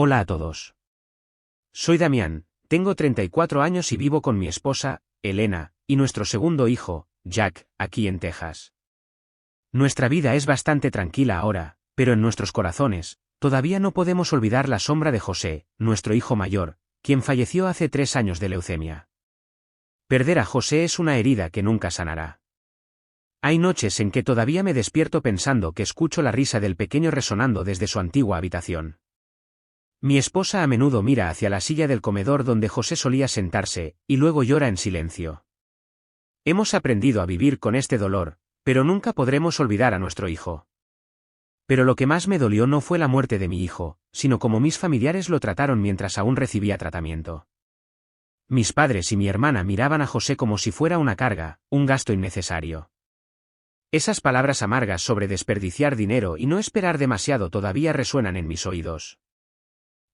Hola a todos. Soy Damián, tengo 34 años y vivo con mi esposa, Elena, y nuestro segundo hijo, Jack, aquí en Texas. Nuestra vida es bastante tranquila ahora, pero en nuestros corazones, todavía no podemos olvidar la sombra de José, nuestro hijo mayor, quien falleció hace 3 años de leucemia. Perder a José es una herida que nunca sanará. Hay noches en que todavía me despierto pensando que escucho la risa del pequeño resonando desde su antigua habitación. Mi esposa a menudo mira hacia la silla del comedor donde José solía sentarse, y luego llora en silencio. Hemos aprendido a vivir con este dolor, pero nunca podremos olvidar a nuestro hijo. Pero lo que más me dolió no fue la muerte de mi hijo, sino cómo mis familiares lo trataron mientras aún recibía tratamiento. Mis padres y mi hermana miraban a José como si fuera una carga, un gasto innecesario. Esas palabras amargas sobre desperdiciar dinero y no esperar demasiado todavía resuenan en mis oídos.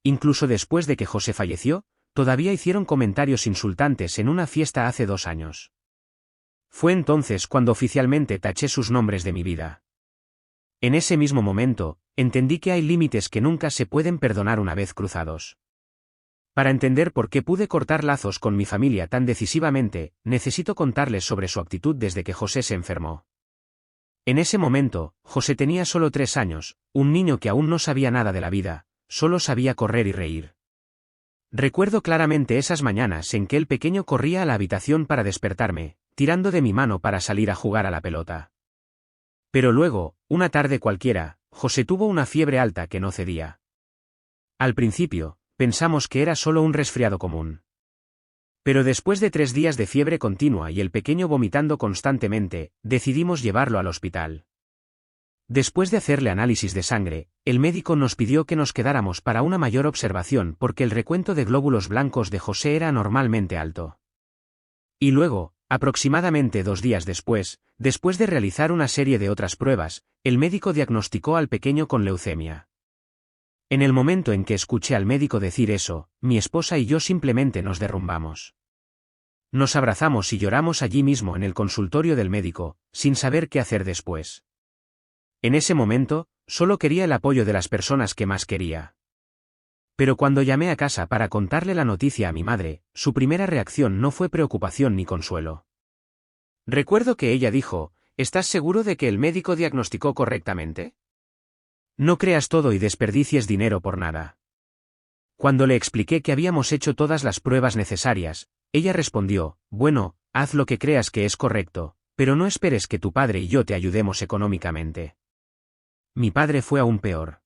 Incluso después de que José falleció, todavía hicieron comentarios insultantes en una fiesta hace 2 años. Fue entonces cuando oficialmente taché sus nombres de mi vida. En ese mismo momento, entendí que hay límites que nunca se pueden perdonar una vez cruzados. Para entender por qué pude cortar lazos con mi familia tan decisivamente, necesito contarles sobre su actitud desde que José se enfermó. En ese momento, José tenía solo 3 años, un niño que aún no sabía nada de la vida, solo sabía correr y reír. Recuerdo claramente esas mañanas en que el pequeño corría a la habitación para despertarme, tirando de mi mano para salir a jugar a la pelota. Pero luego, una tarde cualquiera, José tuvo una fiebre alta que no cedía. Al principio, pensamos que era solo un resfriado común. Pero después de 3 días de fiebre continua y el pequeño vomitando constantemente, decidimos llevarlo al hospital. Después de hacerle análisis de sangre, el médico nos pidió que nos quedáramos para una mayor observación porque el recuento de glóbulos blancos de José era anormalmente alto. Y luego, aproximadamente 2 días después de realizar una serie de otras pruebas, el médico diagnosticó al pequeño con leucemia. En el momento en que escuché al médico decir eso, mi esposa y yo simplemente nos derrumbamos. Nos abrazamos y lloramos allí mismo en el consultorio del médico, sin saber qué hacer después. En ese momento, solo quería el apoyo de las personas que más quería. Pero cuando llamé a casa para contarle la noticia a mi madre, su primera reacción no fue preocupación ni consuelo. Recuerdo que ella dijo, ¿estás seguro de que el médico diagnosticó correctamente? No creas todo y desperdicies dinero por nada. Cuando le expliqué que habíamos hecho todas las pruebas necesarias, ella respondió, bueno, haz lo que creas que es correcto, pero no esperes que tu padre y yo te ayudemos económicamente. Mi padre fue aún peor.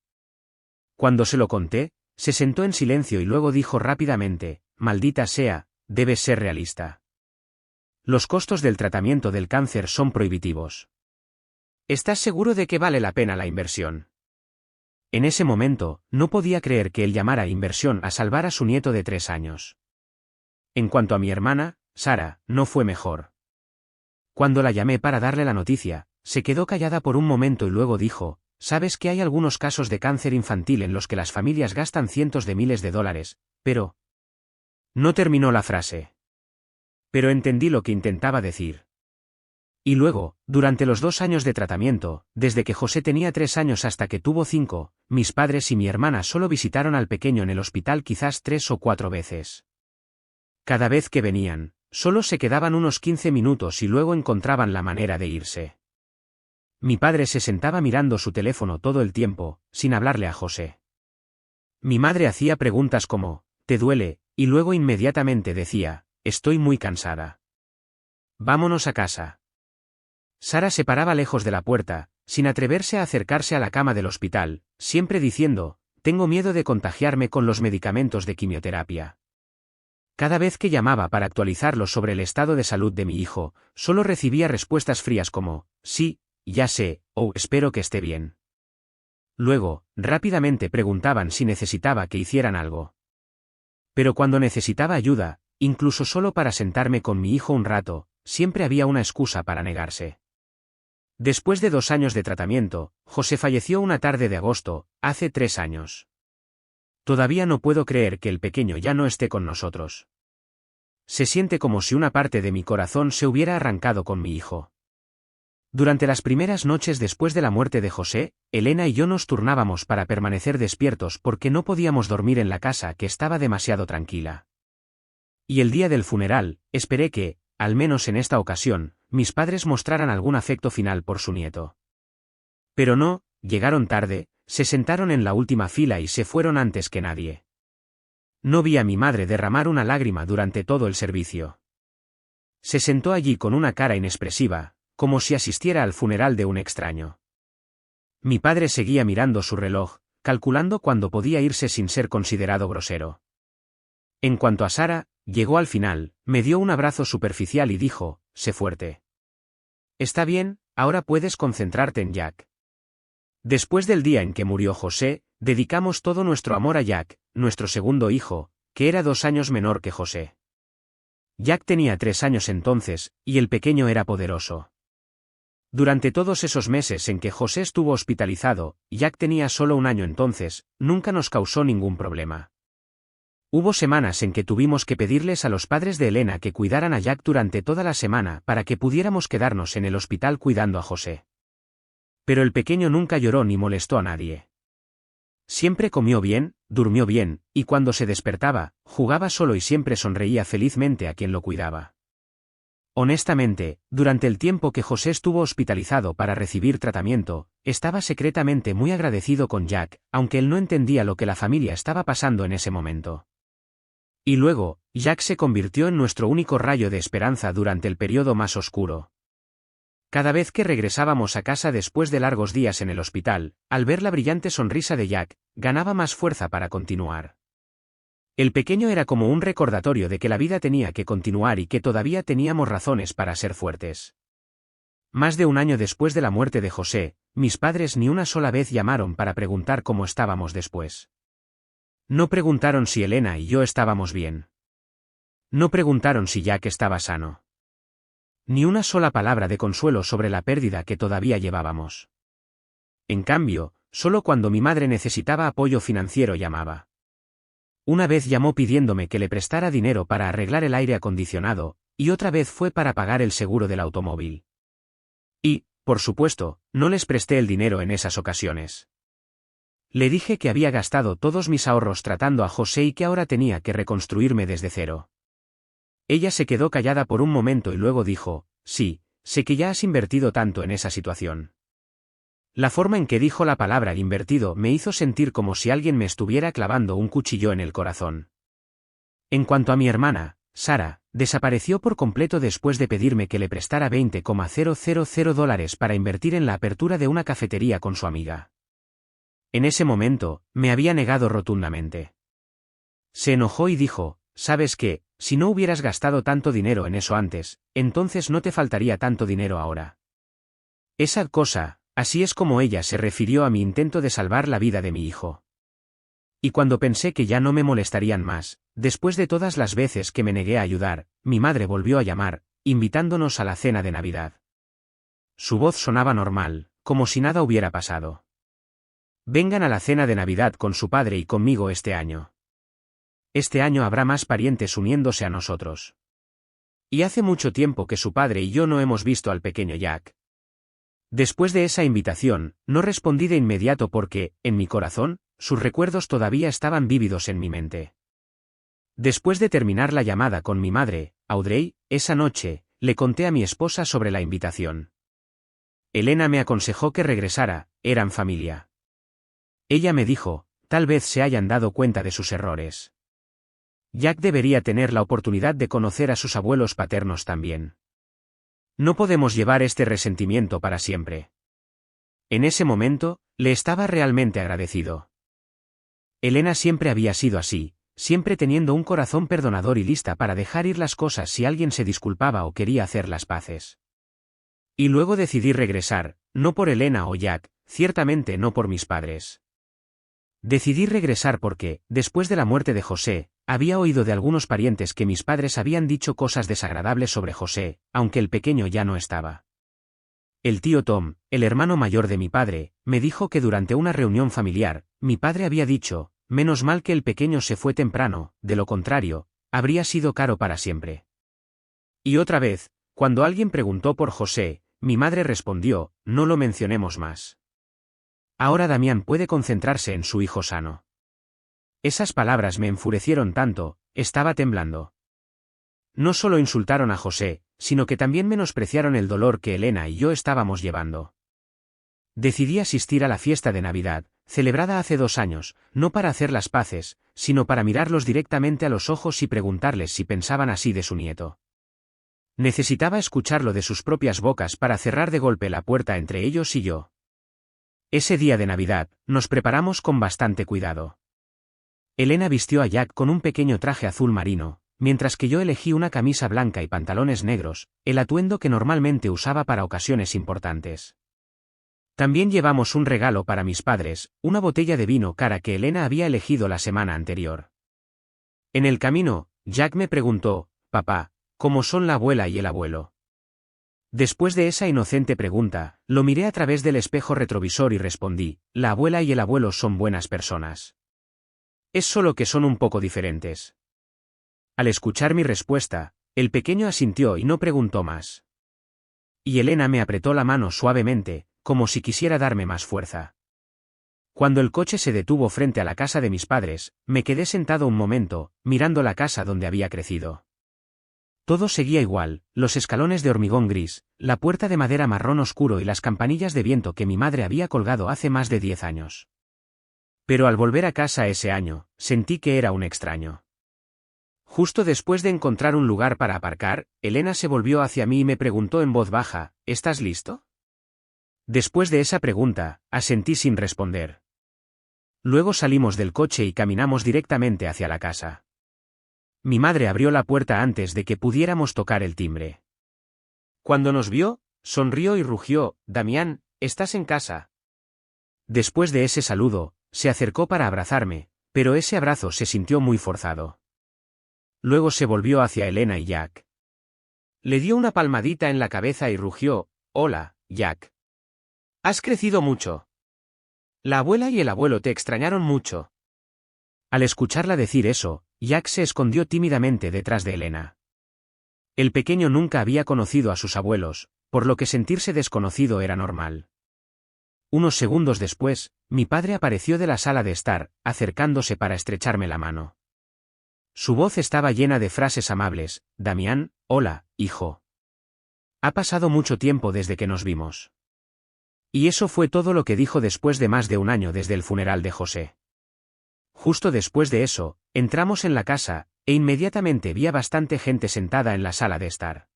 Cuando se lo conté, se sentó en silencio y luego dijo rápidamente, maldita sea, debes ser realista. Los costos del tratamiento del cáncer son prohibitivos. ¿Estás seguro de que vale la pena la inversión? En ese momento, no podía creer que él llamara inversión a salvar a su nieto de 3 años. En cuanto a mi hermana, Sara, no fue mejor. Cuando la llamé para darle la noticia, se quedó callada por un momento y luego dijo, sabes que hay algunos casos de cáncer infantil en los que las familias gastan cientos de miles de dólares, pero... No terminó la frase. Pero entendí lo que intentaba decir. Y luego, durante los 2 años de tratamiento, desde que José tenía 3 años hasta que tuvo 5, mis padres y mi hermana solo visitaron al pequeño en el hospital quizás 3 o 4 veces. Cada vez que venían, solo se quedaban unos 15 minutos y luego encontraban la manera de irse. Mi padre se sentaba mirando su teléfono todo el tiempo, sin hablarle a José. Mi madre hacía preguntas como, ¿te duele? Y luego inmediatamente decía, estoy muy cansada. Vámonos a casa. Sara se paraba lejos de la puerta, sin atreverse a acercarse a la cama del hospital, siempre diciendo, tengo miedo de contagiarme con los medicamentos de quimioterapia. Cada vez que llamaba para actualizarlo sobre el estado de salud de mi hijo, solo recibía respuestas frías como, sí, ya sé, o espero que esté bien. Luego, rápidamente preguntaban si necesitaba que hicieran algo. Pero cuando necesitaba ayuda, incluso solo para sentarme con mi hijo un rato, siempre había una excusa para negarse. Después de 2 años de tratamiento, José falleció una tarde de agosto, hace 3 años. Todavía no puedo creer que el pequeño ya no esté con nosotros. Se siente como si una parte de mi corazón se hubiera arrancado con mi hijo. Durante las primeras noches después de la muerte de José, Elena y yo nos turnábamos para permanecer despiertos porque no podíamos dormir en la casa que estaba demasiado tranquila. Y el día del funeral, esperé que, al menos en esta ocasión, mis padres mostraran algún afecto final por su nieto. Pero no, llegaron tarde, se sentaron en la última fila y se fueron antes que nadie. No vi a mi madre derramar una lágrima durante todo el servicio. Se sentó allí con una cara inexpresiva, como si asistiera al funeral de un extraño. Mi padre seguía mirando su reloj, calculando cuándo podía irse sin ser considerado grosero. En cuanto a Sara, llegó al final, me dio un abrazo superficial y dijo, sé fuerte. Está bien, ahora puedes concentrarte en Jack. Después del día en que murió José, dedicamos todo nuestro amor a Jack, nuestro segundo hijo, que era 2 años menor que José. Jack tenía 3 años entonces, y el pequeño era poderoso. Durante todos esos meses en que José estuvo hospitalizado, Jack tenía solo 1 año entonces, nunca nos causó ningún problema. Hubo semanas en que tuvimos que pedirles a los padres de Elena que cuidaran a Jack durante toda la semana para que pudiéramos quedarnos en el hospital cuidando a José. Pero el pequeño nunca lloró ni molestó a nadie. Siempre comió bien, durmió bien, y cuando se despertaba, jugaba solo y siempre sonreía felizmente a quien lo cuidaba. Honestamente, durante el tiempo que José estuvo hospitalizado para recibir tratamiento, estaba secretamente muy agradecido con Jack, aunque él no entendía lo que la familia estaba pasando en ese momento. Y luego, Jack se convirtió en nuestro único rayo de esperanza durante el periodo más oscuro. Cada vez que regresábamos a casa después de largos días en el hospital, al ver la brillante sonrisa de Jack, ganaba más fuerza para continuar. El pequeño era como un recordatorio de que la vida tenía que continuar y que todavía teníamos razones para ser fuertes. Más de 1 año después de la muerte de José, mis padres ni una sola vez llamaron para preguntar cómo estábamos después. No preguntaron si Elena y yo estábamos bien. No preguntaron si Jack estaba sano. Ni una sola palabra de consuelo sobre la pérdida que todavía llevábamos. En cambio, solo cuando mi madre necesitaba apoyo financiero llamaba. Una vez llamó pidiéndome que le prestara dinero para arreglar el aire acondicionado, y otra vez fue para pagar el seguro del automóvil. Y, por supuesto, no les presté el dinero en esas ocasiones. Le dije que había gastado todos mis ahorros tratando a José y que ahora tenía que reconstruirme desde cero. Ella se quedó callada por un momento y luego dijo, sí, sé que ya has invertido tanto en esa situación. La forma en que dijo la palabra invertido me hizo sentir como si alguien me estuviera clavando un cuchillo en el corazón. En cuanto a mi hermana, Sara, desapareció por completo después de pedirme que le prestara $20,000 para invertir en la apertura de una cafetería con su amiga. En ese momento, me había negado rotundamente. Se enojó y dijo, ¿sabes qué? Si no hubieras gastado tanto dinero en eso antes, entonces no te faltaría tanto dinero ahora. Esa cosa, así es como ella se refirió a mi intento de salvar la vida de mi hijo. Y cuando pensé que ya no me molestarían más, después de todas las veces que me negué a ayudar, mi madre volvió a llamar, invitándonos a la cena de Navidad. Su voz sonaba normal, como si nada hubiera pasado. Vengan a la cena de Navidad con su padre y conmigo este año. Este año habrá más parientes uniéndose a nosotros. Y hace mucho tiempo que su padre y yo no hemos visto al pequeño Jack. Después de esa invitación, no respondí de inmediato porque, en mi corazón, sus recuerdos todavía estaban vívidos en mi mente. Después de terminar la llamada con mi madre, Audrey, esa noche, le conté a mi esposa sobre la invitación. Elena me aconsejó que regresara, eran familia. Ella me dijo, tal vez se hayan dado cuenta de sus errores. Jack debería tener la oportunidad de conocer a sus abuelos paternos también. No podemos llevar este resentimiento para siempre. En ese momento, le estaba realmente agradecido. Elena siempre había sido así, siempre teniendo un corazón perdonador y lista para dejar ir las cosas si alguien se disculpaba o quería hacer las paces. Y luego decidí regresar, no por Elena o Jack, ciertamente no por mis padres. Decidí regresar porque, después de la muerte de José, había oído de algunos parientes que mis padres habían dicho cosas desagradables sobre José, aunque el pequeño ya no estaba. El tío Tom, el hermano mayor de mi padre, me dijo que durante una reunión familiar, mi padre había dicho, menos mal que el pequeño se fue temprano, de lo contrario, habría sido caro para siempre. Y otra vez, cuando alguien preguntó por José, mi madre respondió, no lo mencionemos más. Ahora Damián puede concentrarse en su hijo sano. Esas palabras me enfurecieron tanto, estaba temblando. No solo insultaron a José, sino que también menospreciaron el dolor que Elena y yo estábamos llevando. Decidí asistir a la fiesta de Navidad, celebrada hace 2 años, no para hacer las paces, sino para mirarlos directamente a los ojos y preguntarles si pensaban así de su nieto. Necesitaba escucharlo de sus propias bocas para cerrar de golpe la puerta entre ellos y yo. Ese día de Navidad, nos preparamos con bastante cuidado. Elena vistió a Jack con un pequeño traje azul marino, mientras que yo elegí una camisa blanca y pantalones negros, el atuendo que normalmente usaba para ocasiones importantes. También llevamos un regalo para mis padres, una botella de vino cara que Elena había elegido la semana anterior. En el camino, Jack me preguntó, papá, ¿cómo son la abuela y el abuelo? Después de esa inocente pregunta, lo miré a través del espejo retrovisor y respondí, la abuela y el abuelo son buenas personas. Es solo que son un poco diferentes. Al escuchar mi respuesta, el pequeño asintió y no preguntó más. Y Elena me apretó la mano suavemente, como si quisiera darme más fuerza. Cuando el coche se detuvo frente a la casa de mis padres, me quedé sentado un momento, mirando la casa donde había crecido. Todo seguía igual, los escalones de hormigón gris, la puerta de madera marrón oscuro y las campanillas de viento que mi madre había colgado hace más de 10 años. Pero al volver a casa ese año, sentí que era un extraño. Justo después de encontrar un lugar para aparcar, Elena se volvió hacia mí y me preguntó en voz baja, ¿estás listo? Después de esa pregunta, asentí sin responder. Luego salimos del coche y caminamos directamente hacia la casa. Mi madre abrió la puerta antes de que pudiéramos tocar el timbre. Cuando nos vio, sonrió y rugió, Damián, ¿estás en casa? Después de ese saludo, se acercó para abrazarme, pero ese abrazo se sintió muy forzado. Luego se volvió hacia Elena y Jack. Le dio una palmadita en la cabeza y rugió, hola, Jack. Has crecido mucho. La abuela y el abuelo te extrañaron mucho. Al escucharla decir eso, Jack se escondió tímidamente detrás de Elena. El pequeño nunca había conocido a sus abuelos, por lo que sentirse desconocido era normal. Unos segundos después, mi padre apareció de la sala de estar, acercándose para estrecharme la mano. Su voz estaba llena de frases amables, Damián, hola, hijo. Ha pasado mucho tiempo desde que nos vimos. Y eso fue todo lo que dijo después de más de 1 año desde el funeral de José. Justo después de eso, entramos en la casa, e inmediatamente vi a bastante gente sentada en la sala de estar.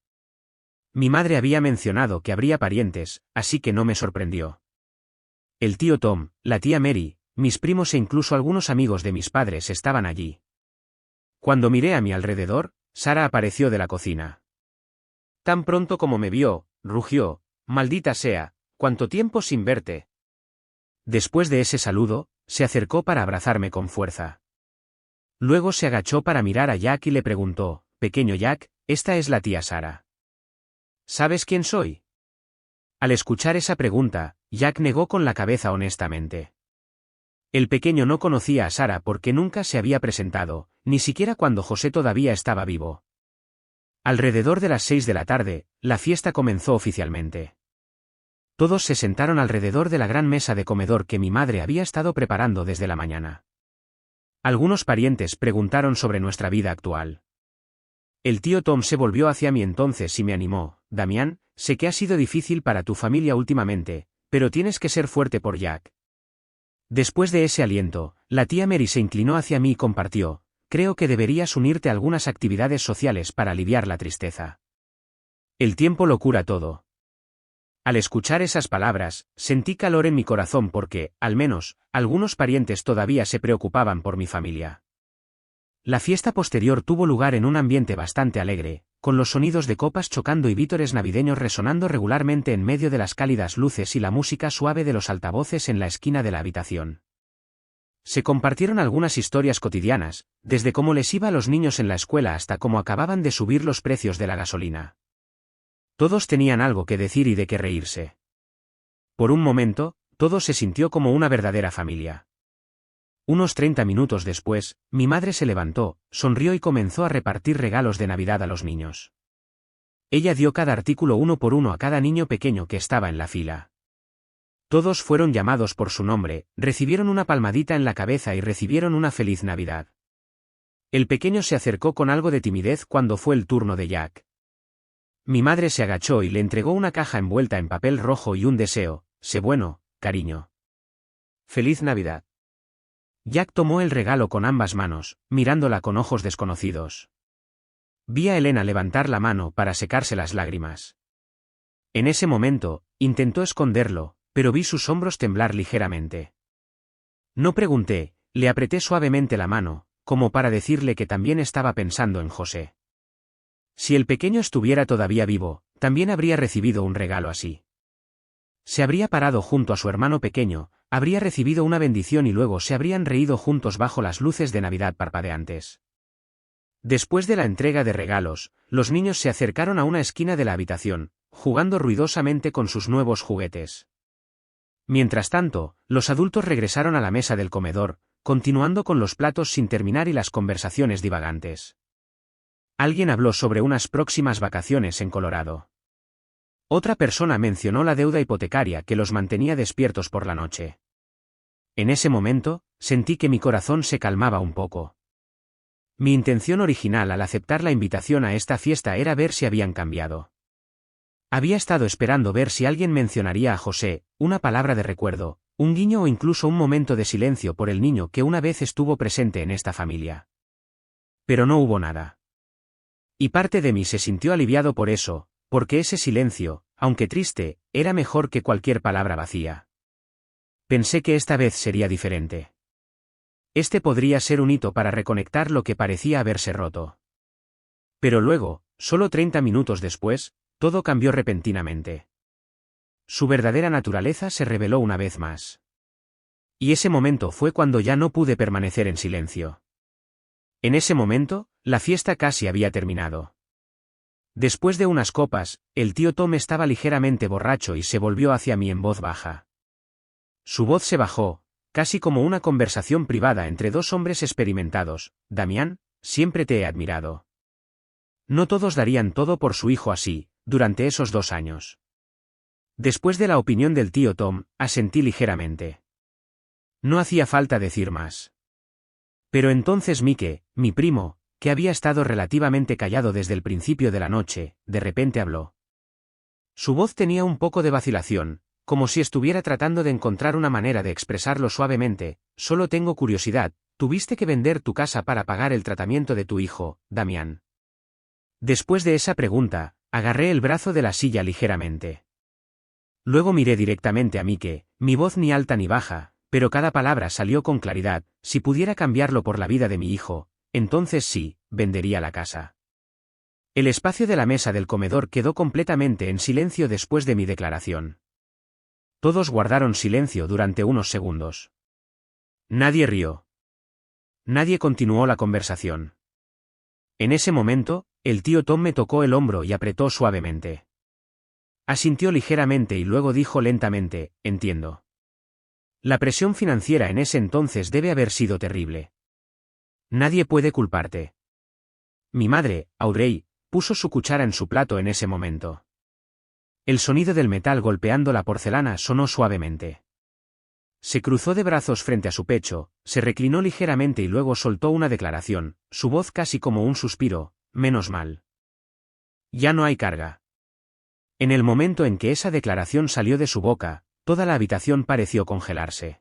Mi madre había mencionado que habría parientes, así que no me sorprendió. El tío Tom, la tía Mary, mis primos e incluso algunos amigos de mis padres estaban allí. Cuando miré a mi alrededor, Sara apareció de la cocina. Tan pronto como me vio, rugió, maldita sea, ¿cuánto tiempo sin verte? Después de ese saludo, se acercó para abrazarme con fuerza. Luego se agachó para mirar a Jack y le preguntó, pequeño Jack, esta es la tía Sara. ¿Sabes quién soy? Al escuchar esa pregunta, Jack negó con la cabeza honestamente. El pequeño no conocía a Sara porque nunca se había presentado, ni siquiera cuando José todavía estaba vivo. Alrededor de las 6 de la tarde, la fiesta comenzó oficialmente. Todos se sentaron alrededor de la gran mesa de comedor que mi madre había estado preparando desde la mañana. Algunos parientes preguntaron sobre nuestra vida actual. El tío Tom se volvió hacia mí entonces y me animó, Damián, sé que ha sido difícil para tu familia últimamente, pero tienes que ser fuerte por Jack. Después de ese aliento, la tía Mary se inclinó hacia mí y compartió, creo que deberías unirte a algunas actividades sociales para aliviar la tristeza. El tiempo lo cura todo. Al escuchar esas palabras, sentí calor en mi corazón porque, al menos, algunos parientes todavía se preocupaban por mi familia. La fiesta posterior tuvo lugar en un ambiente bastante alegre, con los sonidos de copas chocando y vítores navideños resonando regularmente en medio de las cálidas luces y la música suave de los altavoces en la esquina de la habitación. Se compartieron algunas historias cotidianas, desde cómo les iba a los niños en la escuela hasta cómo acababan de subir los precios de la gasolina. Todos tenían algo que decir y de qué reírse. Por un momento, todo se sintió como una verdadera familia. Unos 30 minutos después, mi madre se levantó, sonrió y comenzó a repartir regalos de Navidad a los niños. Ella dio cada artículo uno por uno a cada niño pequeño que estaba en la fila. Todos fueron llamados por su nombre, recibieron una palmadita en la cabeza y recibieron una feliz Navidad. El pequeño se acercó con algo de timidez cuando fue el turno de Jack. Mi madre se agachó y le entregó una caja envuelta en papel rojo y un deseo: sé bueno, cariño. Feliz Navidad. Jack tomó el regalo con ambas manos, mirándola con ojos desconocidos. Vi a Elena levantar la mano para secarse las lágrimas. En ese momento, intentó esconderlo, pero vi sus hombros temblar ligeramente. No pregunté, le apreté suavemente la mano, como para decirle que también estaba pensando en José. Si el pequeño estuviera todavía vivo, también habría recibido un regalo así. Se habría parado junto a su hermano pequeño, habría recibido una bendición y luego se habrían reído juntos bajo las luces de Navidad parpadeantes. Después de la entrega de regalos, los niños se acercaron a una esquina de la habitación, jugando ruidosamente con sus nuevos juguetes. Mientras tanto, los adultos regresaron a la mesa del comedor, continuando con los platos sin terminar y las conversaciones divagantes. Alguien habló sobre unas próximas vacaciones en Colorado. Otra persona mencionó la deuda hipotecaria que los mantenía despiertos por la noche. En ese momento, sentí que mi corazón se calmaba un poco. Mi intención original al aceptar la invitación a esta fiesta era ver si habían cambiado. Había estado esperando ver si alguien mencionaría a José, una palabra de recuerdo, un guiño o incluso un momento de silencio por el niño que una vez estuvo presente en esta familia. Pero no hubo nada. Y parte de mí se sintió aliviado por eso, porque ese silencio, aunque triste, era mejor que cualquier palabra vacía. Pensé que esta vez sería diferente. Este podría ser un hito para reconectar lo que parecía haberse roto. Pero luego, solo 30 minutos después, todo cambió repentinamente. Su verdadera naturaleza se reveló una vez más. Y ese momento fue cuando ya no pude permanecer en silencio. En ese momento, la fiesta casi había terminado. Después de unas copas, el tío Tom estaba ligeramente borracho y se volvió hacia mí en voz baja. Su voz se bajó, casi como una conversación privada entre dos hombres experimentados. Damián, siempre te he admirado. No todos darían todo por su hijo así, durante esos 2 años. Después de la opinión del tío Tom, asentí ligeramente. No hacía falta decir más. Pero entonces Mike, mi primo, que había estado relativamente callado desde el principio de la noche, de repente habló. Su voz tenía un poco de vacilación, como si estuviera tratando de encontrar una manera de expresarlo suavemente. Solo tengo curiosidad, ¿tuviste que vender tu casa para pagar el tratamiento de tu hijo, Damián? Después de esa pregunta, agarré el brazo de la silla ligeramente. Luego miré directamente a Mike, mi voz ni alta ni baja, pero cada palabra salió con claridad. Si pudiera cambiarlo por la vida de mi hijo, entonces sí, vendería la casa. El espacio de la mesa del comedor quedó completamente en silencio después de mi declaración. Todos guardaron silencio durante unos segundos. Nadie rió. Nadie continuó la conversación. En ese momento, el tío Tom me tocó el hombro y apretó suavemente. Asintió ligeramente y luego dijo lentamente: entiendo. La presión financiera en ese entonces debe haber sido terrible. Nadie puede culparte. Mi madre, Audrey, puso su cuchara en su plato en ese momento. El sonido del metal golpeando la porcelana sonó suavemente. Se cruzó de brazos frente a su pecho, se reclinó ligeramente y luego soltó una declaración, su voz casi como un suspiro: menos mal. Ya no hay carga. En el momento en que esa declaración salió de su boca, toda la habitación pareció congelarse.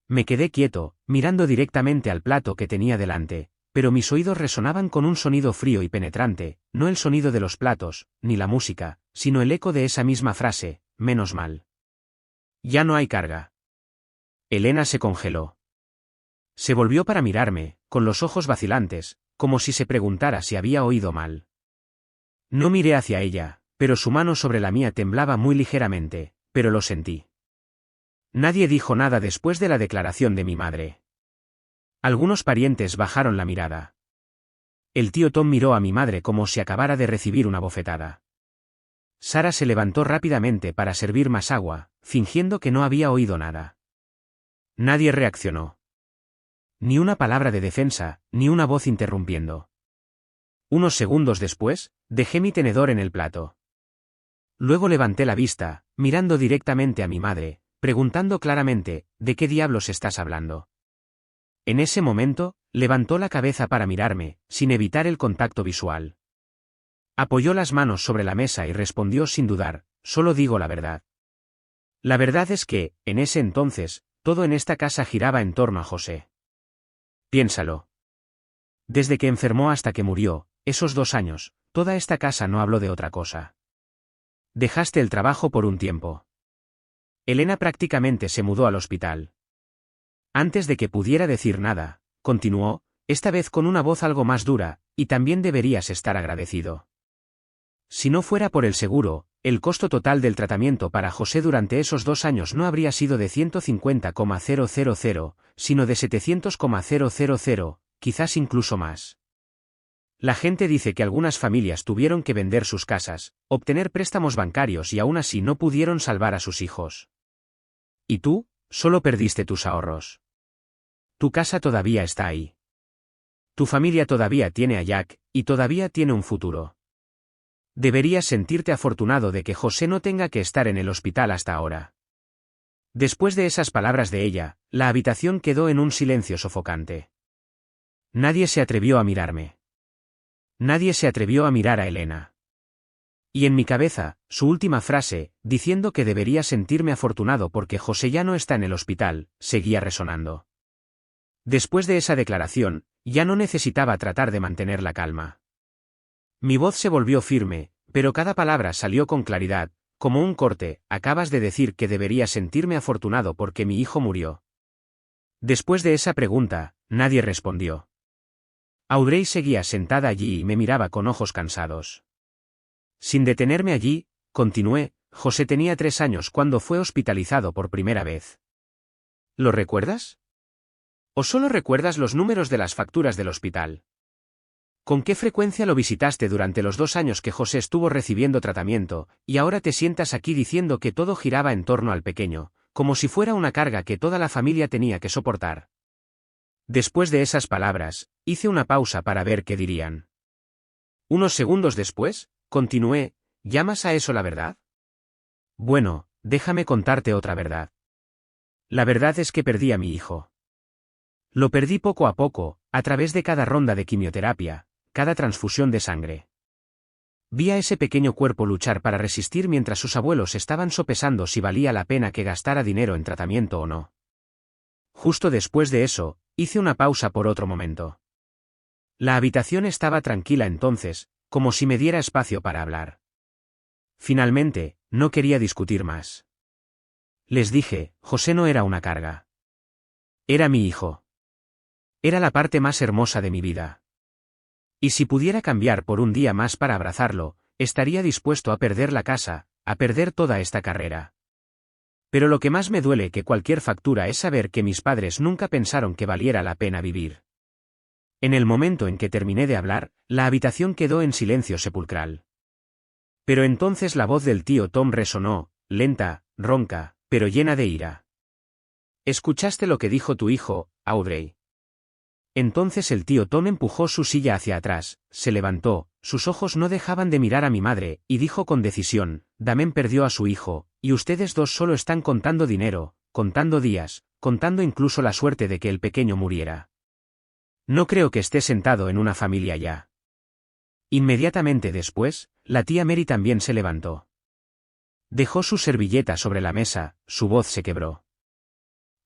Me quedé quieto, mirando directamente al plato que tenía delante, pero mis oídos resonaban con un sonido frío y penetrante, no el sonido de los platos, ni la música, sino el eco de esa misma frase: menos mal. Ya no hay carga. Elena se congeló. Se volvió para mirarme, con los ojos vacilantes, como si se preguntara si había oído mal. No miré hacia ella, pero su mano sobre la mía temblaba muy ligeramente, pero lo sentí. Nadie dijo nada después de la declaración de mi madre. Algunos parientes bajaron la mirada. El tío Tom miró a mi madre como si acabara de recibir una bofetada. Sara se levantó rápidamente para servir más agua, fingiendo que no había oído nada. Nadie reaccionó. Ni una palabra de defensa, ni una voz interrumpiendo. Unos segundos después, dejé mi tenedor en el plato. Luego levanté la vista, mirando directamente a mi madre, preguntando claramente, ¿de qué diablos estás hablando? En ese momento, levantó la cabeza para mirarme, sin evitar el contacto visual. Apoyó las manos sobre la mesa y respondió sin dudar, solo digo la verdad. La verdad es que, en ese entonces, todo en esta casa giraba en torno a José. Piénsalo. Desde que enfermó hasta que murió, esos 2 años, toda esta casa no habló de otra cosa. Dejaste el trabajo por un tiempo. Elena prácticamente se mudó al hospital. Antes de que pudiera decir nada, continuó, esta vez con una voz algo más dura, y también deberías estar agradecido. Si no fuera por el seguro, el costo total del tratamiento para José durante esos 2 años no habría sido de 150,000, sino de 700,000, quizás incluso más. La gente dice que algunas familias tuvieron que vender sus casas, obtener préstamos bancarios y aún así no pudieron salvar a sus hijos. ¿Y tú? Solo perdiste tus ahorros. Tu casa todavía está ahí. Tu familia todavía tiene a Jack, y todavía tiene un futuro. Deberías sentirte afortunado de que José no tenga que estar en el hospital hasta ahora. Después de esas palabras de ella, la habitación quedó en un silencio sofocante. Nadie se atrevió a mirarme. Nadie se atrevió a mirar a Elena. Y en mi cabeza, su última frase, diciendo que debería sentirme afortunado porque José ya no está en el hospital, seguía resonando. Después de esa declaración, ya no necesitaba tratar de mantener la calma. Mi voz se volvió firme, pero cada palabra salió con claridad, como un corte. Acabas de decir que debería sentirme afortunado porque mi hijo murió. Después de esa pregunta, nadie respondió. Audrey seguía sentada allí y me miraba con ojos cansados. Sin detenerme allí, continué, José tenía 3 años cuando fue hospitalizado por primera vez. ¿Lo recuerdas? ¿O solo recuerdas los números de las facturas del hospital? ¿Con qué frecuencia lo visitaste durante los 2 años que José estuvo recibiendo tratamiento, y ahora te sientas aquí diciendo que todo giraba en torno al pequeño, como si fuera una carga que toda la familia tenía que soportar? Después de esas palabras, hice una pausa para ver qué dirían. Unos segundos después, continué, ¿llamas a eso la verdad? Bueno, déjame contarte otra verdad. La verdad es que perdí a mi hijo. Lo perdí poco a poco, a través de cada ronda de quimioterapia, cada transfusión de sangre. Vi a ese pequeño cuerpo luchar para resistir mientras sus abuelos estaban sopesando si valía la pena que gastara dinero en tratamiento o no. Justo después de eso, hice una pausa por otro momento. La habitación estaba tranquila entonces, como si me diera espacio para hablar. Finalmente, no quería discutir más. Les dije, José no era una carga. Era mi hijo. Era la parte más hermosa de mi vida. Y si pudiera cambiar por un día más para abrazarlo, estaría dispuesto a perder la casa, a perder toda esta carrera. Pero lo que más me duele que cualquier factura es saber que mis padres nunca pensaron que valiera la pena vivir. En el momento en que terminé de hablar, la habitación quedó en silencio sepulcral. Pero entonces la voz del tío Tom resonó, lenta, ronca, pero llena de ira. ¿Escuchaste lo que dijo tu hijo, Audrey? Entonces el tío Tom empujó su silla hacia atrás, se levantó, sus ojos no dejaban de mirar a mi madre, y dijo con decisión, Damien perdió a su hijo, y ustedes dos solo están contando dinero, contando días, contando incluso la suerte de que el pequeño muriera. No creo que esté sentado en una familia ya. Inmediatamente después, la tía Mary también se levantó. Dejó su servilleta sobre la mesa, su voz se quebró.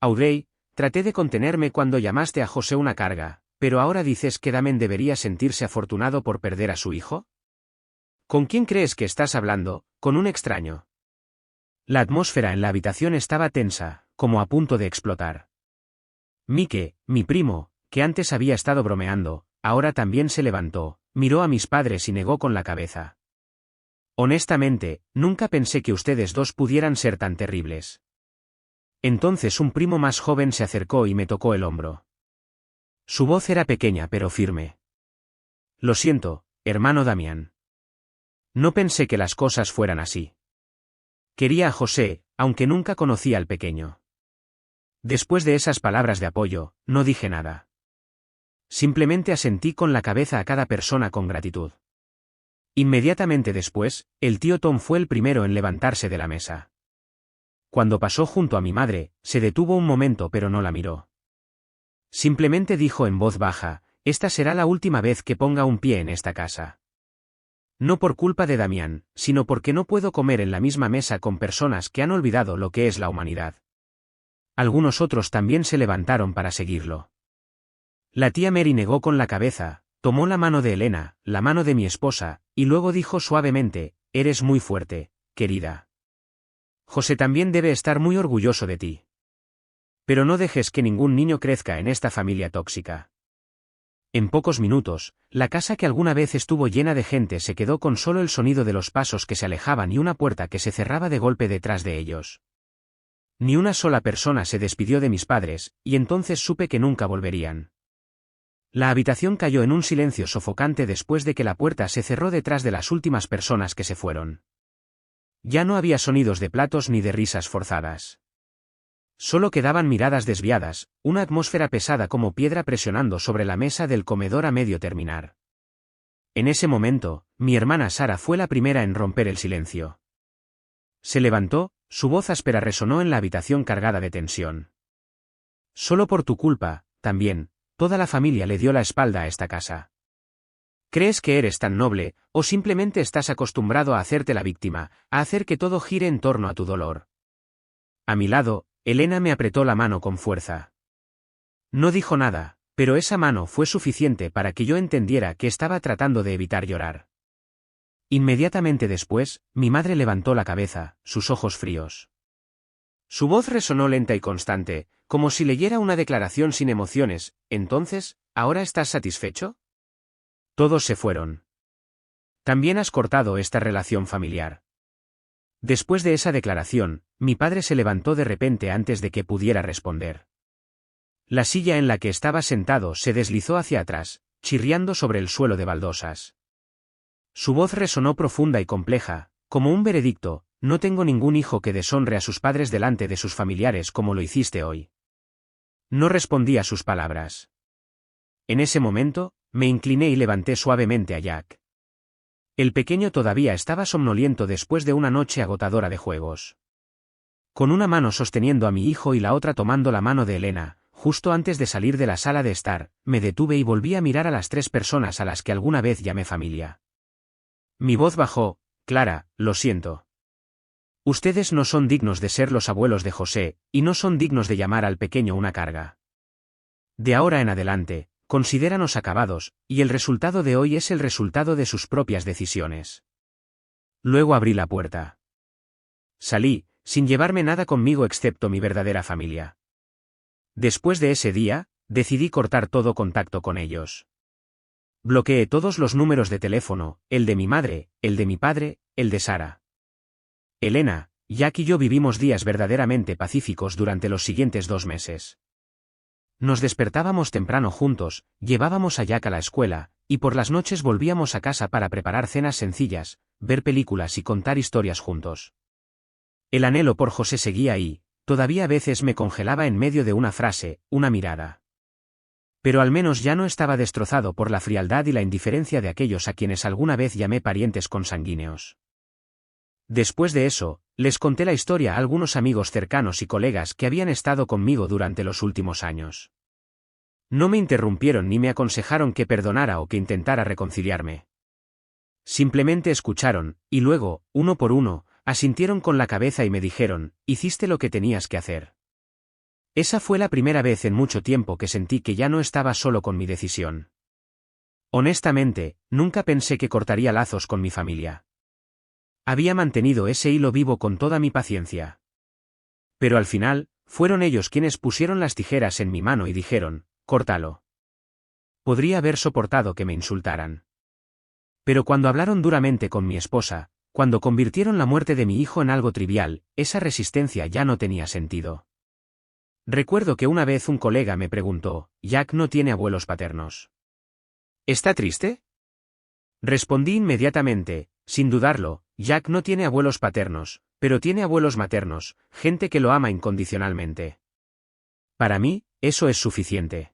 Audrey, traté de contenerme cuando llamaste a José una carga, pero ahora dices que Damien debería sentirse afortunado por perder a su hijo. ¿Con quién crees que estás hablando? ¿Con un extraño? La atmósfera en la habitación estaba tensa, como a punto de explotar. Mike, mi primo, que antes había estado bromeando, ahora también se levantó, miró a mis padres y negó con la cabeza. Honestamente, nunca pensé que ustedes dos pudieran ser tan terribles. Entonces un primo más joven se acercó y me tocó el hombro. Su voz era pequeña pero firme. Lo siento, hermano Damián. No pensé que las cosas fueran así. Quería a José, aunque nunca conocí al pequeño. Después de esas palabras de apoyo, no dije nada. Simplemente asentí con la cabeza a cada persona con gratitud. Inmediatamente después, el tío Tom fue el primero en levantarse de la mesa. Cuando pasó junto a mi madre, se detuvo un momento pero no la miró. Simplemente dijo en voz baja: «Esta será la última vez que ponga un pie en esta casa». No por culpa de Damián, sino porque no puedo comer en la misma mesa con personas que han olvidado lo que es la humanidad. Algunos otros también se levantaron para seguirlo. La tía Mary negó con la cabeza, tomó la mano de Elena, la mano de mi esposa, y luego dijo suavemente: «Eres muy fuerte, querida. José también debe estar muy orgulloso de ti. Pero no dejes que ningún niño crezca en esta familia tóxica». En pocos minutos, la casa que alguna vez estuvo llena de gente se quedó con solo el sonido de los pasos que se alejaban y una puerta que se cerraba de golpe detrás de ellos. Ni una sola persona se despidió de mis padres, y entonces supe que nunca volverían. La habitación cayó en un silencio sofocante después de que la puerta se cerró detrás de las últimas personas que se fueron. Ya no había sonidos de platos ni de risas forzadas. Solo quedaban miradas desviadas, una atmósfera pesada como piedra presionando sobre la mesa del comedor a medio terminar. En ese momento, mi hermana Sara fue la primera en romper el silencio. Se levantó, su voz áspera resonó en la habitación cargada de tensión. «Solo por tu culpa, también, toda la familia le dio la espalda a esta casa. ¿Crees que eres tan noble, o simplemente estás acostumbrado a hacerte la víctima, a hacer que todo gire en torno a tu dolor?» A mi lado, Elena me apretó la mano con fuerza. No dijo nada, pero esa mano fue suficiente para que yo entendiera que estaba tratando de evitar llorar. Inmediatamente después, mi madre levantó la cabeza, sus ojos fríos. Su voz resonó lenta y constante, como si leyera una declaración sin emociones. «Entonces, ¿ahora estás satisfecho?» Todos se fueron. «También has cortado esta relación familiar». Después de esa declaración, mi padre se levantó de repente antes de que pudiera responder. La silla en la que estaba sentado se deslizó hacia atrás, chirriando sobre el suelo de baldosas. Su voz resonó profunda y compleja, como un veredicto: «No tengo ningún hijo que deshonre a sus padres delante de sus familiares como lo hiciste hoy». No respondí a sus palabras. En ese momento, me incliné y levanté suavemente a Jack. El pequeño todavía estaba somnoliento después de una noche agotadora de juegos. Con una mano sosteniendo a mi hijo y la otra tomando la mano de Elena, justo antes de salir de la sala de estar, me detuve y volví a mirar a las 3 personas a las que alguna vez llamé familia. Mi voz bajó: «Clara, lo siento. Ustedes no son dignos de ser los abuelos de José, y no son dignos de llamar al pequeño una carga. De ahora en adelante, considéranos acabados, y el resultado de hoy es el resultado de sus propias decisiones». Luego abrí la puerta. Salí, sin llevarme nada conmigo excepto mi verdadera familia. Después de ese día, decidí cortar todo contacto con ellos. Bloqueé todos los números de teléfono, el de mi madre, el de mi padre, el de Sara. Elena, Jack y yo vivimos días verdaderamente pacíficos durante los siguientes 2 meses. Nos despertábamos temprano juntos, llevábamos a Jack a la escuela, y por las noches volvíamos a casa para preparar cenas sencillas, ver películas y contar historias juntos. El anhelo por José seguía ahí, todavía a veces me congelaba en medio de una frase, una mirada. Pero al menos ya no estaba destrozado por la frialdad y la indiferencia de aquellos a quienes alguna vez llamé parientes consanguíneos. Después de eso, les conté la historia a algunos amigos cercanos y colegas que habían estado conmigo durante los últimos años. No me interrumpieron ni me aconsejaron que perdonara o que intentara reconciliarme. Simplemente escucharon, y luego, uno por uno, asintieron con la cabeza y me dijeron: «Hiciste lo que tenías que hacer». Esa fue la primera vez en mucho tiempo que sentí que ya no estaba solo con mi decisión. Honestamente, nunca pensé que cortaría lazos con mi familia. Había mantenido ese hilo vivo con toda mi paciencia. Pero al final, fueron ellos quienes pusieron las tijeras en mi mano y dijeron: «Córtalo». Podría haber soportado que me insultaran. Pero cuando hablaron duramente con mi esposa, cuando convirtieron la muerte de mi hijo en algo trivial, esa resistencia ya no tenía sentido. Recuerdo que una vez un colega me preguntó: «Jack no tiene abuelos paternos. ¿Está triste?». Respondí inmediatamente: «Sin dudarlo, Jack no tiene abuelos paternos, pero tiene abuelos maternos, gente que lo ama incondicionalmente. Para mí, eso es suficiente».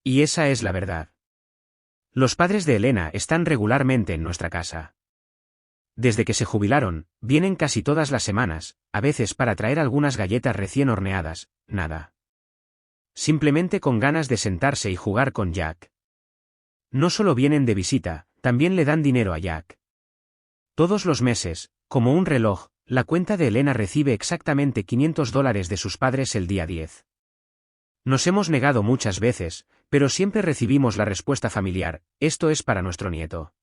Y esa es la verdad. Los padres de Elena están regularmente en nuestra casa. Desde que se jubilaron, vienen casi todas las semanas, a veces para traer algunas galletas recién horneadas, nada. Simplemente con ganas de sentarse y jugar con Jack. No solo vienen de visita, también le dan dinero a Jack. Todos los meses, como un reloj, la cuenta de Elena recibe exactamente $500 de sus padres el día 10. Nos hemos negado muchas veces, pero siempre recibimos la respuesta familiar: esto es para nuestro nieto.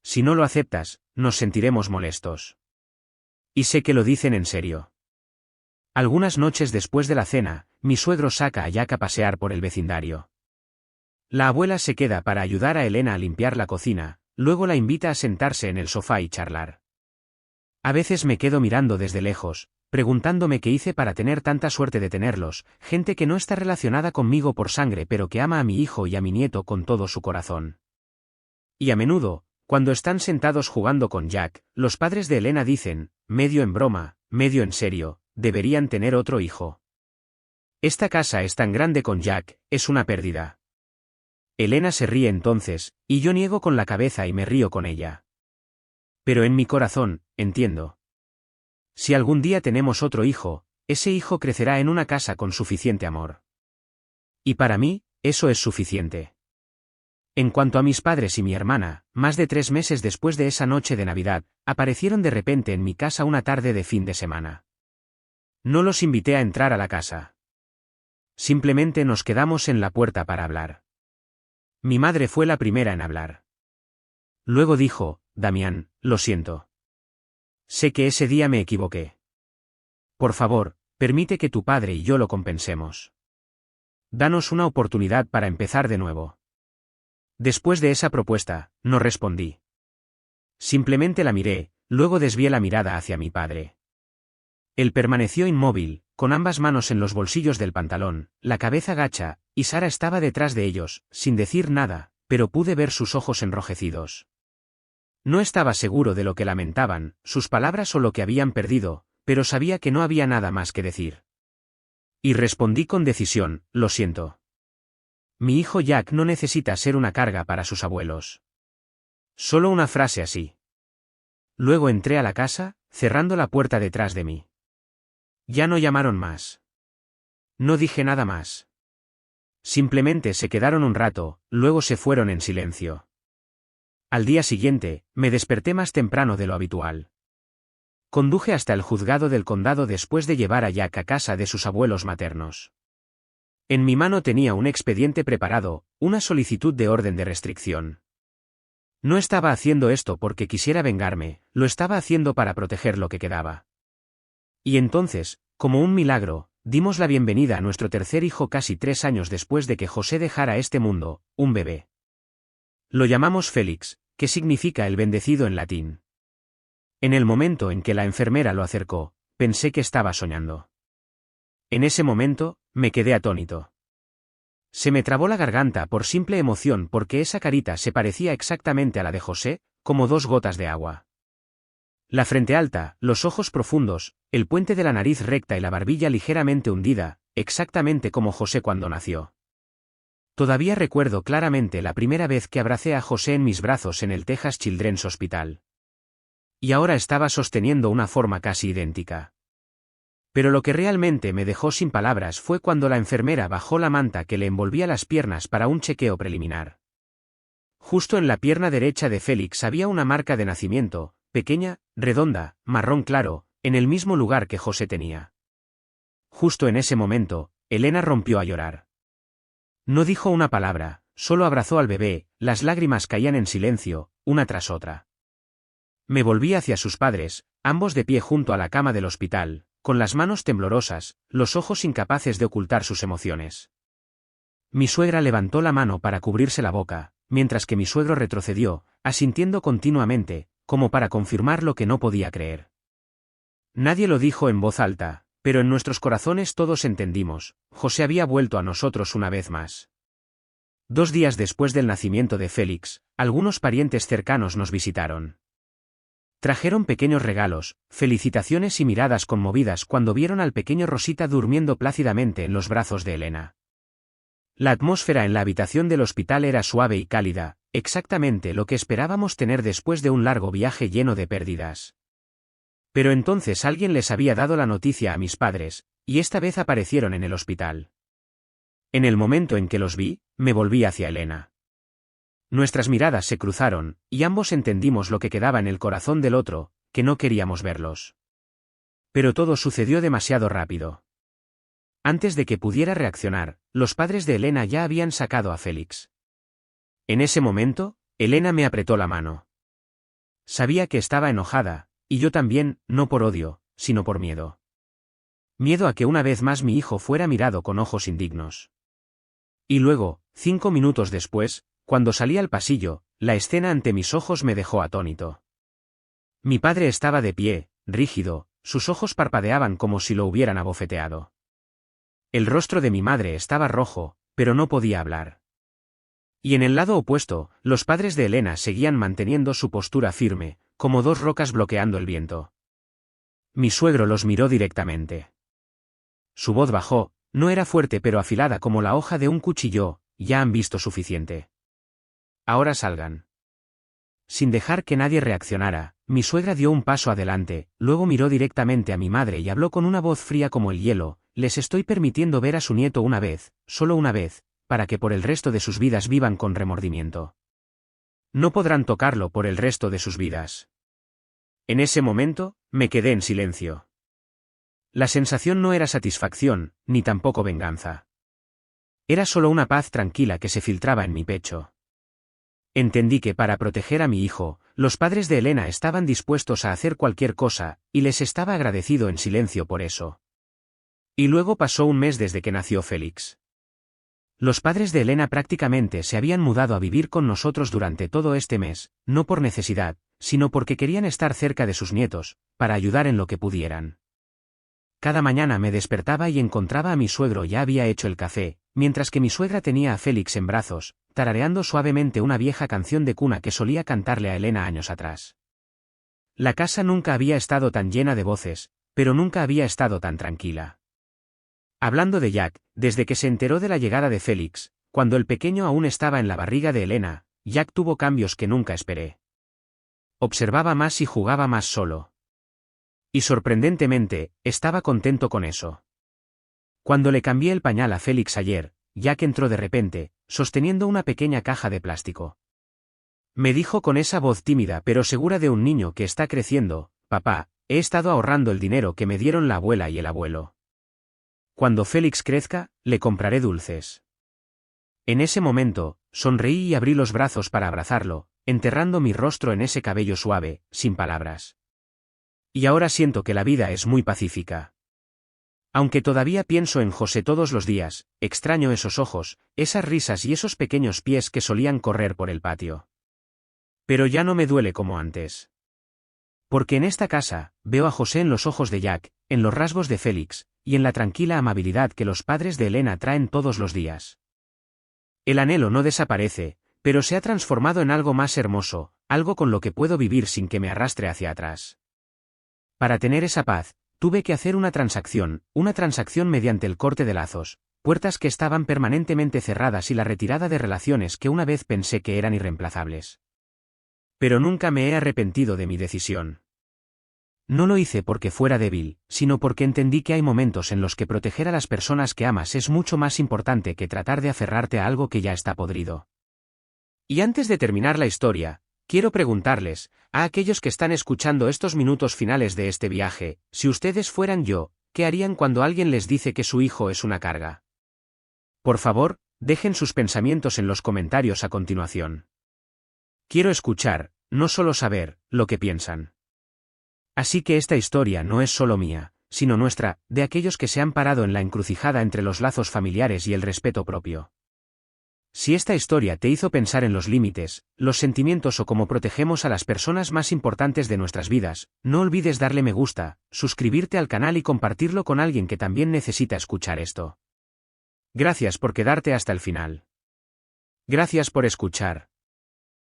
Si no lo aceptas, nos sentiremos molestos. Y sé que lo dicen en serio. Algunas noches después de la cena, mi suegro saca a Jack a pasear por el vecindario. La abuela se queda para ayudar a Elena a limpiar la cocina, luego la invita a sentarse en el sofá y charlar. A veces me quedo mirando desde lejos, preguntándome qué hice para tener tanta suerte de tenerlos, gente que no está relacionada conmigo por sangre pero que ama a mi hijo y a mi nieto con todo su corazón. Y a menudo, cuando están sentados jugando con Jack, los padres de Elena dicen, medio en broma, medio en serio: deberían tener otro hijo. Esta casa es tan grande con Jack, es una pérdida. Elena se ríe entonces, y yo niego con la cabeza y me río con ella. Pero en mi corazón, entiendo. Si algún día tenemos otro hijo, ese hijo crecerá en una casa con suficiente amor. Y para mí, eso es suficiente. En cuanto a mis padres y mi hermana, más de 3 meses después de esa noche de Navidad, aparecieron de repente en mi casa una tarde de fin de semana. No los invité a entrar a la casa. Simplemente nos quedamos en la puerta para hablar. Mi madre fue la primera en hablar. Luego dijo: Damián, lo siento. Sé que ese día me equivoqué. Por favor, permite que tu padre y yo lo compensemos. Danos una oportunidad para empezar de nuevo. Después de esa propuesta, no respondí. Simplemente la miré, luego desvié la mirada hacia mi padre. Él permaneció inmóvil, con ambas manos en los bolsillos del pantalón, la cabeza gacha, y Sara estaba detrás de ellos, sin decir nada, pero pude ver sus ojos enrojecidos. No estaba seguro de lo que lamentaban, sus palabras o lo que habían perdido, pero sabía que no había nada más que decir. Y respondí con decisión: lo siento. Mi hijo Jack no necesita ser una carga para sus abuelos. Solo una frase así. Luego entré a la casa, cerrando la puerta detrás de mí. Ya no llamaron más. No dije nada más. Simplemente se quedaron un rato, luego se fueron en silencio. Al día siguiente, me desperté más temprano de lo habitual. Conduje hasta el juzgado del condado después de llevar a Jack a casa de sus abuelos maternos. En mi mano tenía un expediente preparado, una solicitud de orden de restricción. No estaba haciendo esto porque quisiera vengarme, lo estaba haciendo para proteger lo que quedaba. Y entonces, como un milagro, dimos la bienvenida a nuestro tercer hijo casi 3 años después de que José dejara este mundo, un bebé. Lo llamamos Félix, que significa el bendecido en latín. En el momento en que la enfermera lo acercó, pensé que estaba soñando. En ese momento, me quedé atónito. Se me trabó la garganta por simple emoción porque esa carita se parecía exactamente a la de José, como 2 gotas de agua. La frente alta, los ojos profundos, el puente de la nariz recta y la barbilla ligeramente hundida, exactamente como José cuando nació. Todavía recuerdo claramente la primera vez que abracé a José en mis brazos en el Texas Children's Hospital. Y ahora estaba sosteniendo una forma casi idéntica. Pero lo que realmente me dejó sin palabras fue cuando la enfermera bajó la manta que le envolvía las piernas para un chequeo preliminar. Justo en la pierna derecha de Félix había una marca de nacimiento, pequeña, redonda, marrón claro, en el mismo lugar que José tenía. Justo en ese momento, Elena rompió a llorar. No dijo una palabra, solo abrazó al bebé, las lágrimas caían en silencio, una tras otra. Me volví hacia sus padres, ambos de pie junto a la cama del hospital, con las manos temblorosas, los ojos incapaces de ocultar sus emociones. Mi suegra levantó la mano para cubrirse la boca, mientras que mi suegro retrocedió, asintiendo continuamente, como para confirmar lo que no podía creer. Nadie lo dijo en voz alta, pero en nuestros corazones todos entendimos: José había vuelto a nosotros una vez más. 2 días después del nacimiento de Félix, algunos parientes cercanos nos visitaron. Trajeron pequeños regalos, felicitaciones y miradas conmovidas cuando vieron al pequeño Rosita durmiendo plácidamente en los brazos de Elena. La atmósfera en la habitación del hospital era suave y cálida, exactamente lo que esperábamos tener después de un largo viaje lleno de pérdidas. Pero entonces alguien les había dado la noticia a mis padres, y esta vez aparecieron en el hospital. En el momento en que los vi, me volví hacia Elena. Nuestras miradas se cruzaron, y ambos entendimos lo que quedaba en el corazón del otro, que no queríamos verlos. Pero todo sucedió demasiado rápido. Antes de que pudiera reaccionar, los padres de Elena ya habían sacado a Félix. En ese momento, Elena me apretó la mano. Sabía que estaba enojada, y yo también, no por odio, sino por miedo. Miedo a que una vez más mi hijo fuera mirado con ojos indignos. Y luego, 5 minutos después, cuando salí al pasillo, la escena ante mis ojos me dejó atónito. Mi padre estaba de pie, rígido, sus ojos parpadeaban como si lo hubieran abofeteado. El rostro de mi madre estaba rojo, pero no podía hablar. Y en el lado opuesto, los padres de Elena seguían manteniendo su postura firme, como dos rocas bloqueando el viento. Mi suegro los miró directamente. Su voz bajó, no era fuerte pero afilada como la hoja de un cuchillo. Ya han visto suficiente. Ahora salgan. Sin dejar que nadie reaccionara, mi suegra dio un paso adelante, luego miró directamente a mi madre y habló con una voz fría como el hielo: les estoy permitiendo ver a su nieto una vez, solo una vez, para que por el resto de sus vidas vivan con remordimiento. No podrán tocarlo por el resto de sus vidas. En ese momento, me quedé en silencio. La sensación no era satisfacción, ni tampoco venganza. Era solo una paz tranquila que se filtraba en mi pecho. Entendí que para proteger a mi hijo, los padres de Elena estaban dispuestos a hacer cualquier cosa, y les estaba agradecido en silencio por eso. Y luego pasó un mes desde que nació Félix. Los padres de Elena prácticamente se habían mudado a vivir con nosotros durante todo este mes, no por necesidad, sino porque querían estar cerca de sus nietos, para ayudar en lo que pudieran. Cada mañana me despertaba y encontraba a mi suegro ya había hecho el café, mientras que mi suegra tenía a Félix en brazos, tarareando suavemente una vieja canción de cuna que solía cantarle a Elena años atrás. La casa nunca había estado tan llena de voces, pero nunca había estado tan tranquila. Hablando de Jack, desde que se enteró de la llegada de Félix, cuando el pequeño aún estaba en la barriga de Elena, Jack tuvo cambios que nunca esperé. Observaba más y jugaba más solo. Y sorprendentemente, estaba contento con eso. Cuando le cambié el pañal a Félix ayer, Jack entró de repente, sosteniendo una pequeña caja de plástico. Me dijo con esa voz tímida pero segura de un niño que está creciendo: papá, he estado ahorrando el dinero que me dieron la abuela y el abuelo. Cuando Félix crezca, le compraré dulces. En ese momento, sonreí y abrí los brazos para abrazarlo, enterrando mi rostro en ese cabello suave, sin palabras. Y ahora siento que la vida es muy pacífica. Aunque todavía pienso en José todos los días, extraño esos ojos, esas risas y esos pequeños pies que solían correr por el patio. Pero ya no me duele como antes. Porque en esta casa, veo a José en los ojos de Jack, en los rasgos de Félix, y en la tranquila amabilidad que los padres de Elena traen todos los días. El anhelo no desaparece, pero se ha transformado en algo más hermoso, algo con lo que puedo vivir sin que me arrastre hacia atrás. Para tener esa paz, tuve que hacer una transacción mediante el corte de lazos, puertas que estaban permanentemente cerradas y la retirada de relaciones que una vez pensé que eran irreemplazables. Pero nunca me he arrepentido de mi decisión. No lo hice porque fuera débil, sino porque entendí que hay momentos en los que proteger a las personas que amas es mucho más importante que tratar de aferrarte a algo que ya está podrido. Y antes de terminar la historia, quiero preguntarles, a aquellos que están escuchando estos minutos finales de este viaje, si ustedes fueran yo, ¿qué harían cuando alguien les dice que su hijo es una carga? Por favor, dejen sus pensamientos en los comentarios a continuación. Quiero escuchar, no solo saber, lo que piensan. Así que esta historia no es solo mía, sino nuestra, de aquellos que se han parado en la encrucijada entre los lazos familiares y el respeto propio. Si esta historia te hizo pensar en los límites, los sentimientos o cómo protegemos a las personas más importantes de nuestras vidas, no olvides darle me gusta, suscribirte al canal y compartirlo con alguien que también necesita escuchar esto. Gracias por quedarte hasta el final. Gracias por escuchar.